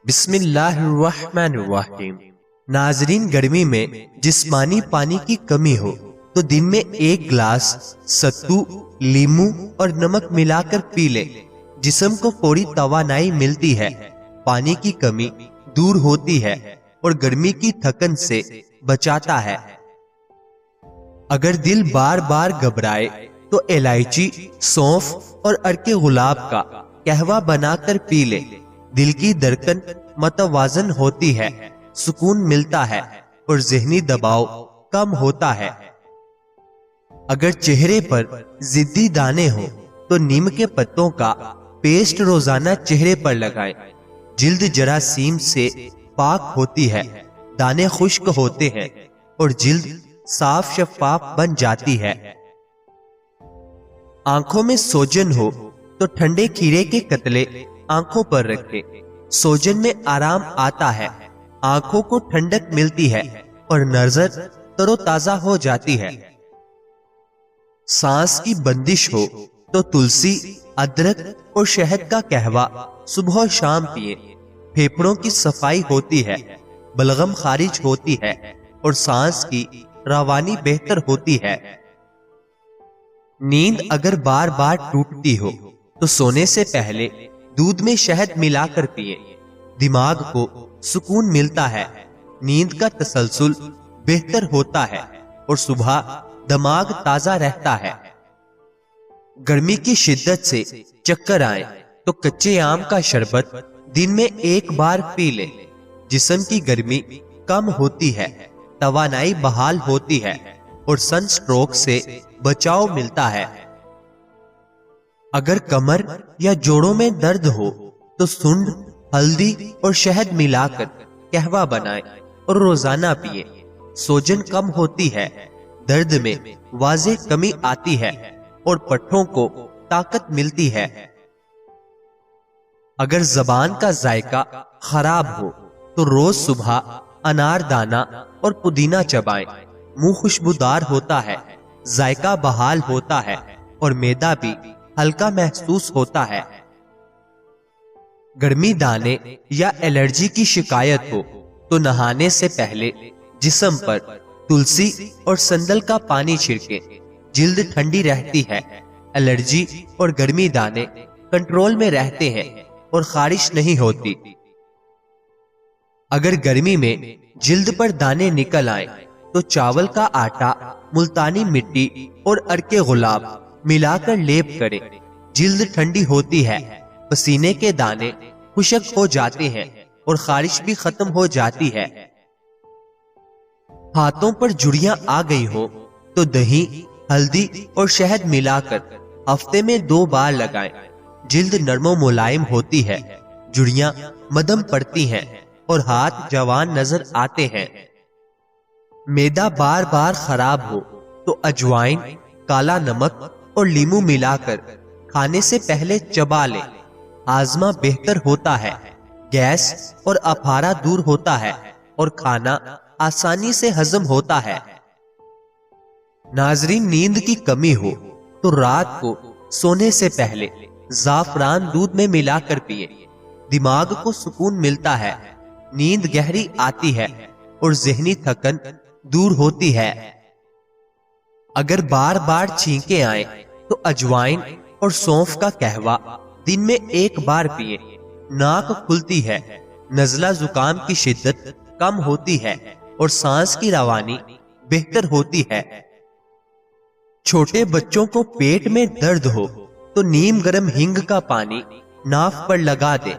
बिस्मिल्लाहिर्रहमानिर्रहीम। नाजरीन, गर्मी में जिस्मानी पानी की कमी हो तो दिन में 1 गिलास सत्तू, लीमू और नमक मिलाकर पी ले। जिस्म को फौरी तवानाई मिलती है, पानी की कमी दूर होती है और गर्मी की थकन से बचाता है। अगर दिल बार बार घबराए तो इलायची, सौंफ और अर्के गुलाब का कहवा बनाकर पी ले। दिल की धड़कन मतवाजन होती है, सुकून मिलता है और ज़हनी दबाव कम होता है। अगर चेहरे पर जिद्दी दाने हो तो नीम के पत्तों का पेस्ट रोजाना चेहरे पर लगाएं। जिल्द जरासीम से पाक होती है, दाने खुश्क होते हैं और जिल्द साफ शफाफ बन जाती है। आंखों में सोजन हो तो ठंडे खीरे के कतले आंखों पर रखें। सोजन में आराम आता है, आंखों को ठंडक मिलती है और नजर तरोताजा हो जाती है। सांस की बंदिश हो तो तुलसी, अदरक और शहद का कहवा सुबह और शाम पिए। फेफड़ों की सफाई होती है, बलगम खारिज होती है और सांस की रवानी बेहतर होती है। नींद अगर बार बार टूटती हो तो सोने से पहले दूध में शहद मिलाकर पिए। दिमाग को सुकून मिलता है, नींद का तसलसल बेहतर होता है और सुबह दिमाग ताजा रहता है। गर्मी की शिद्दत से चक्कर आए तो कच्चे आम का शरबत दिन में 1 बार पी ले। जिस्म की गर्मी कम होती है, तवानाई बहाल होती है और सनस्ट्रोक से बचाव मिलता है। अगर कमर या जोड़ों में दर्द हो तो सुंड, हल्दी और शहद मिलाकर कहवा बनाएं और रोजाना पिए। सोजन कम होती है, दर्द में वाज़े कमी आती है और पट्ठों को ताकत मिलती है। अगर जबान का जायका खराब हो तो रोज सुबह अनारदाना और पुदीना चबाएं। मुंह खुशबूदार होता है, जायका बहाल होता है और मैदा भी हल्का महसूस होता है। गर्मी दाने या एलर्जी की शिकायत हो तो नहाने से पहले जिस्म पर तुलसी और संदल का पानी छिड़के। जिल्द ठंडी रहती है, एलर्जी और गर्मी दाने कंट्रोल में रहते हैं और खारिश नहीं होती। अगर गर्मी में जिल्द पर दाने निकल आए तो चावल का आटा, मुल्तानी मिट्टी और अर्के गुलाब मिलाकर लेप करें। जिल्द ठंडी होती है, पसीने के दाने खुश्क हो जाते हैं और खारिश भी खत्म हो जाती है। हाथों पर झुर्रियां आ गई हो तो दही, हल्दी और शहद मिलाकर हफ्ते में 2 बार लगाएं। जिल्द नरमो मुलायम होती है, झुर्रियां मदम पड़ती हैं और हाथ जवान नजर आते हैं। मैदा बार बार खराब हो तो अजवाइन, काला नमक और लीमू मिलाकर खाने से पहले चबा ले। आजमा बेहतर होता है, गैस और अफारा दूर होता है और खाना आसानी से हजम होता है। नाजरीन, नींद की कमी हो तो रात को सोने से पहले जाफरान दूध में मिलाकर पिए। दिमाग को सुकून मिलता है, नींद गहरी आती है और जहनी थकन दूर होती है। अगर बार बार छींके आए तो अजवाइन और सौंफ का कहवा दिन में 1 बार पिए। नाक खुलती है, नजला जुकाम की शिद्दत कम होती है और सांस की रवानी बेहतर होती है। छोटे बच्चों को पेट में दर्द हो तो नीम गर्म हींग का पानी नाक पर लगा दे।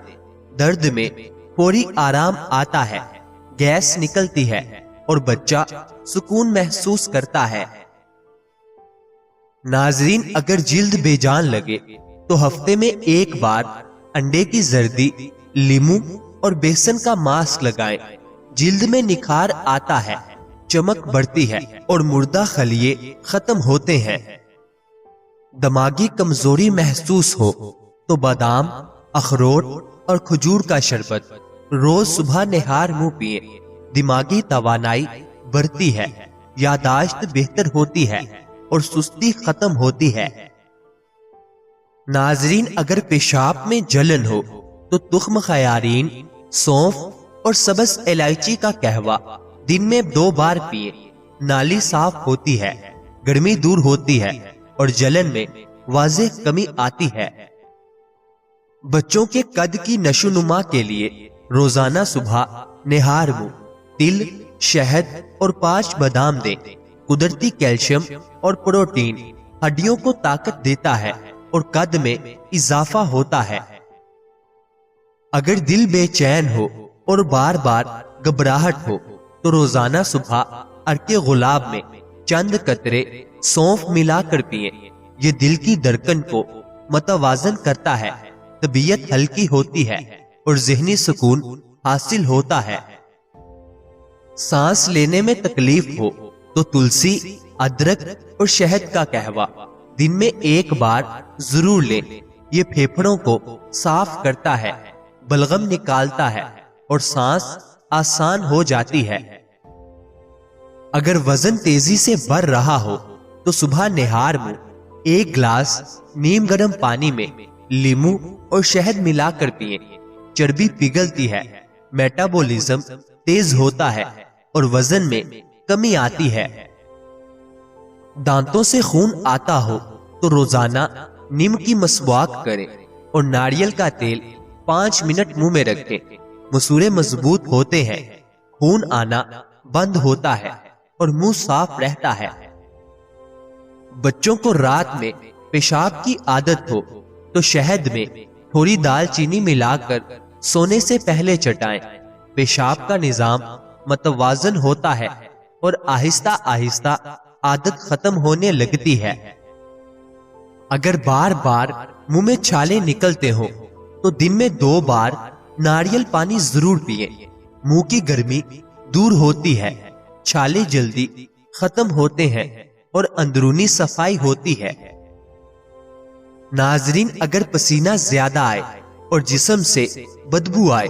दर्द में फौरी आराम आता है, गैस निकलती है और बच्चा सुकून महसूस करता है। नाजरीन, अगर जिल्द बेजान लगे तो हफ्ते में 1 बार अंडे की जर्दी, लीमू और बेसन का मास्क लगाएं। जिल्द में निखार आता है, चमक बढ़ती है और मुर्दा खलिये खत्म होते हैं। दिमागी कमजोरी महसूस हो तो बादाम, अखरोट और खजूर का शरबत रोज सुबह निहार मुंह पिए। दिमागी तवानाई बढ़ती है, यादाश्त बेहतर होती है और सुस्ती खत्म होती है। नाजरीन, अगर पेशाब में जलन हो तो तुख्म खयारीन, सौंफ और सब्ज इलायची का कहवा दिन में 2 बार पिए। नाली साफ होती है, गर्मी दूर होती है और जलन में वाज़ेह कमी आती है। बच्चों के कद की नशोनुमा के लिए रोजाना सुबह निहार मुंह, तिल, शहद और 5 बादाम दें। कुदरती कैल्शियम और प्रोटीन हड्डियों को ताकत देता है और कद में इजाफा होता है। अगर दिल बेचैन हो और बार बार घबराहट हो तो रोजाना सुबह अर्के गुलाब में चंद कतरे सौंफ मिलाकर पिए। ये दिल की धड़कन को मतवाजन करता है, तबीयत हल्की होती है और जहनी सुकून हासिल होता है। सांस लेने में तकलीफ हो तो तुलसी, अदरक और शहद का कहवा दिन में 1 बार जरूर लें। ये फेफड़ों को साफ करता है, बलगम निकालता है और सांस आसान हो जाती है। अगर वजन तेजी से बढ़ रहा हो तो सुबह निहार मुंह 1 गिलास नीम गर्म पानी में लीमू और शहद मिलाकर पिए। चर्बी पिघलती है, मेटाबॉलिज्म तेज होता है और वजन में कमी आती है। दांतों से खून आता हो तो रोजाना नीम की मसवाक करें और नारियल का तेल 5 मिनट मुंह में रखें। मसूड़े मजबूत होते हैं, खून आना बंद होता है और मुंह साफ रहता है। बच्चों को रात में पेशाब की आदत हो तो शहद में थोड़ी दालचीनी मिलाकर सोने से पहले चटाएं। पेशाब का निजाम मतवाजन होता है और आहिस्ता आहिस्ता आदत खत्म होने लगती है। अगर बार बार मुंह में छाले निकलते हो तो दिन में 2 बार नारियल पानी जरूर पिए। मुंह की गर्मी दूर होती है, छाले जल्दी खत्म होते हैं और अंदरूनी सफाई होती है। नाजरीन, अगर पसीना ज्यादा आए और जिस्म से बदबू आए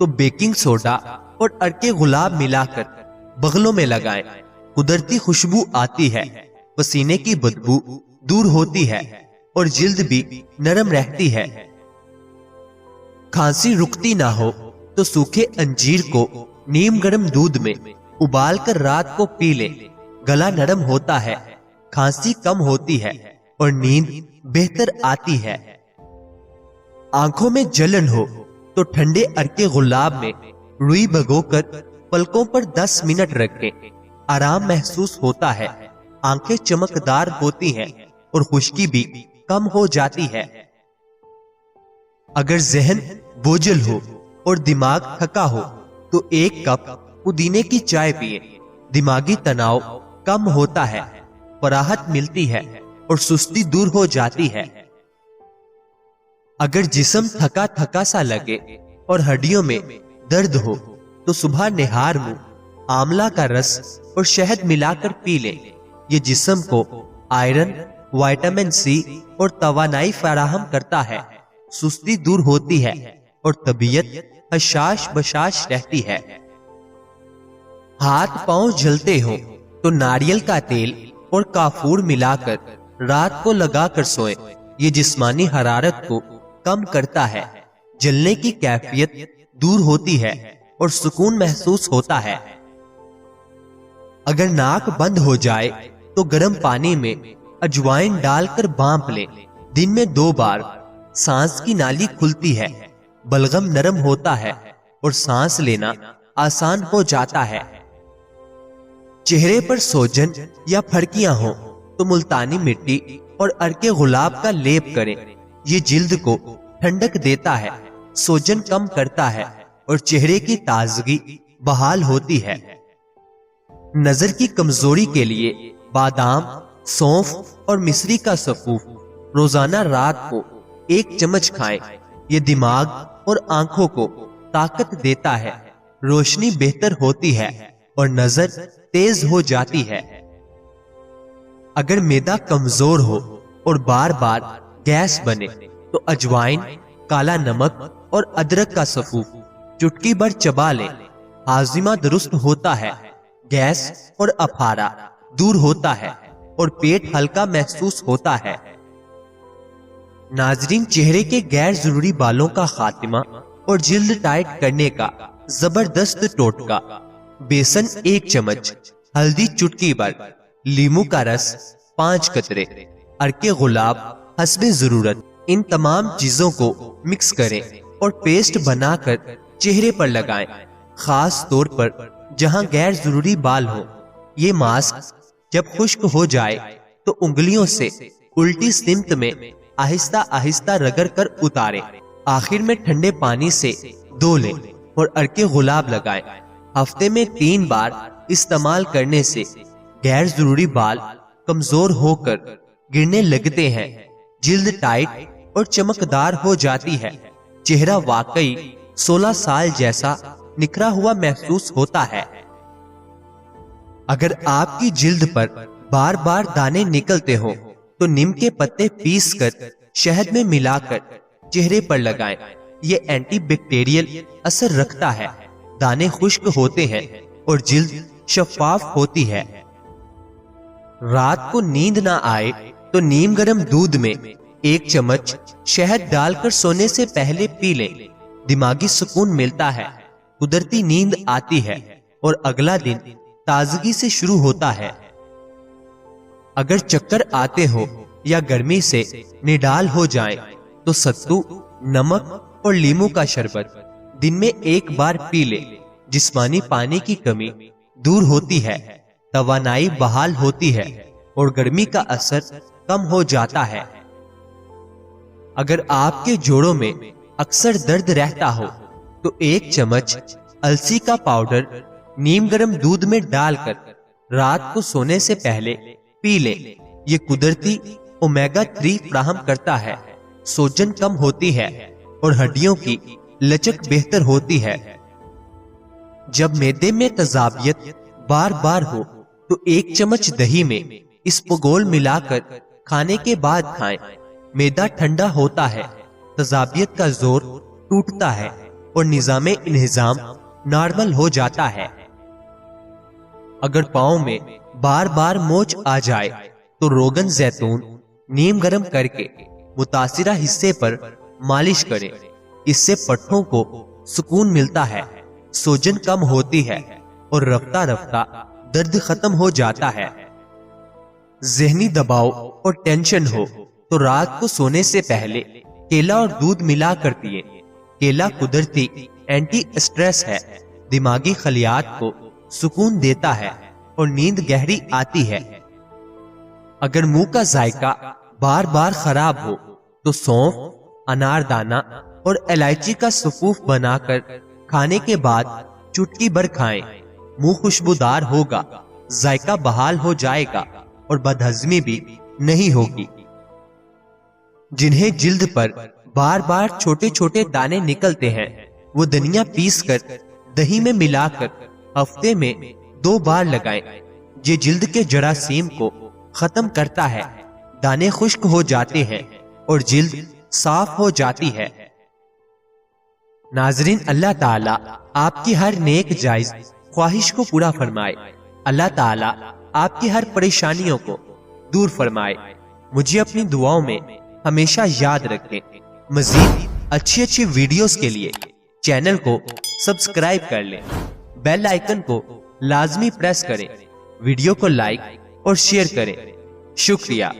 तो बेकिंग सोडा और अर्के गुलाब मिलाकर बगलों में लगाएं। कुदरती खुशबू आती है, पसीने की बदबू दूर होती है और जिल्द भी नरम रहती है। खांसी रुकती ना हो तो सूखे अंजीर को नीम गर्म दूध में उबालकर रात को पी लें। गला नरम होता है, खांसी कम होती है और नींद बेहतर आती है। आंखों में जलन हो तो ठंडे अर्के गुलाब में रुई भिगोकर पलकों पर 10 मिनट रखें। आराम महसूस होता है, आंखें चमकदार होती हैं और खुश्की भी कम हो जाती है। अगर जहन बोझल हो और दिमाग थका हो तो 1 कप पुदीने की चाय पिए। दिमागी तनाव कम होता है, राहत मिलती है और सुस्ती दूर हो जाती है। अगर जिस्म थका थका सा लगे और हड्डियों में दर्द हो तो सुबह निहार मुंह आंवला का रस और शहद मिलाकर पी लें। ये जिस्म को आयरन, विटामिन सी और तवानाई फराहम करता है। सुस्ती दूर होती है और तबीयत हशाश बशाश रहती है। हाथ पांव जलते हो तो नारियल का तेल और काफूर मिलाकर रात को लगाकर सोएं। ये जिस्मानी हरारत को कम करता है, जलने की कैफियत दूर होती है और सुकून महसूस होता है। अगर नाक बंद हो जाए तो गर्म पानी में अजवाइन डालकर भांप लें। दिन में 2 बार सांस की नाली खुलती है, बलगम नरम होता है और सांस लेना आसान हो जाता है। चेहरे पर सोजन या फड़कियां हो तो मुल्तानी मिट्टी और अर्के गुलाब का लेप करें। ये जिल्द को ठंडक देता है, सोजन कम करता है और चेहरे की ताजगी बहाल होती है। नजर की कमजोरी के लिए बादाम, सौंफ और मिश्री का सफूफ रोजाना रात को 1 चम्मच खाएं। ये दिमाग और आंखों को ताकत देता है, रोशनी बेहतर होती है और नजर तेज हो जाती है। अगर मैदा कमजोर हो और बार बार गैस बने तो अजवाइन, काला नमक और अदरक का सफूफ चुटकी भर चबा लें। हाजिमा दुरुस्त होता है, गैस और अफारा दूर होता है और पेट हल्का महसूस होता है। नाजरीन, चेहरे के गैर जरूरी बालों का खात्मा और जिल्द टाइट करने का जबरदस्त टोटका। बेसन 1 चम्मच, हल्दी चुटकी भर, लीमू का रस 5 कतरे, अर्के गुलाब हस्बे जरूरत। इन तमाम चीजों को मिक्स करें और पेस्ट बनाकर चेहरे पर लगाएं, खास तौर पर जहां गैर जरूरी बाल हो। ये मास्क जब खुश्क हो जाए तो उंगलियों से उल्टी सिमत में आहिस्ता आहिस्ता रगड़ कर उतारें। आखिर में ठंडे पानी से धो लें और अर्के गुलाब लगाएं। हफ्ते में 3 बार इस्तेमाल करने से गैर जरूरी बाल कमजोर होकर गिरने लगते हैं, जिल्द टाइट और चमकदार हो जाती है, चेहरा वाकई 16 साल जैसा निखरा हुआ महसूस होता है। अगर आपकी जिल्द पर बार बार दाने निकलते हो तो नीम के पत्ते पीसकर शहद में मिलाकर चेहरे पर लगाएं। ये एंटीबैक्टीरियल असर रखता है, दाने खुश्क होते हैं और जिल्द शफाफ होती है। रात को नींद ना आए तो नीम गर्म दूध में 1 चम्मच शहद डालकर सोने से पहले पी लें। दिमागी सुकून मिलता है, कुदरती नींद आती है और अगला दिन ताजगी से शुरू होता है। अगर चक्कर आते हो या गर्मी से निडाल हो जाएं, तो सत्तू, नमक और लीमू का शरबत दिन में 1 बार पी ले। जिस्मानी पानी की कमी दूर होती है, तवानाई बहाल होती है और गर्मी का असर कम हो जाता है। अगर आपके जोड़ों में अक्सर दर्द रहता हो तो 1 चम्मच अलसी का पाउडर नीम गर्म दूध में डालकर रात को सोने से पहले पी लें। ये कुदरती ओमेगा 3 फ्राहम करता है, सूजन कम होती है और हड्डियों की लचक बेहतर होती है। जब मैदे में तजाबियत बार बार हो तो 1 चम्मच दही में इसबगोल मिलाकर खाने के बाद खाएं। मैदा ठंडा होता है, तजाबियत का जोर टूटता है और निजामे इंहिजाम नॉर्मल हो जाता है। अगर पाँव में बार बार मोच आ जाए तो रोगन जैतून नीम गर्म करके मुतासिरा हिस्से पर मालिश करें। इससे पट्टों को सुकून मिलता है, सूजन कम होती है और रफ्ता रफ्ता दर्द खत्म हो जाता है। जहनी दबाव और टेंशन हो तो रात को सोने से पहले केला और दूध मिला कर पिए। केला कुदरती एंटी स्ट्रेस है, दिमागी खलियात को सुकून देता है और नींद गहरी आती है। अगर मुंह का जायका बार बार खराब हो तो सौंफ, अनारदाना और इलायची का सफूफ बनाकर खाने के बाद चुटकी भर खाएं। मुंह खुशबूदार होगा, जायका बहाल हो जाएगा और बदहजमी भी नहीं होगी। जिन्हें जिल्द पर बार बार छोटे छोटे दाने निकलते हैं, वो धनिया पीसकर दही में मिलाकर हफ्ते में 2 बार लगाएं। ये जिल्द के जरासीम को खत्म करता है, दाने खुश्क हो जाते हैं और जिल्द साफ हो जाती है। नाजरीन, अल्लाह ताला आपकी हर नेक जायज ख्वाहिश को पूरा फरमाए। अल्लाह ताला आपकी हर परेशानियों को दूर फरमाए। मुझे अपनी दुआओं में हमेशा याद रखें। मजीद अच्छी अच्छी वीडियोस के लिए चैनल को सब्सक्राइब कर लें, बेल आइकन को लाजमी प्रेस करें, वीडियो को लाइक और शेयर करें। शुक्रिया।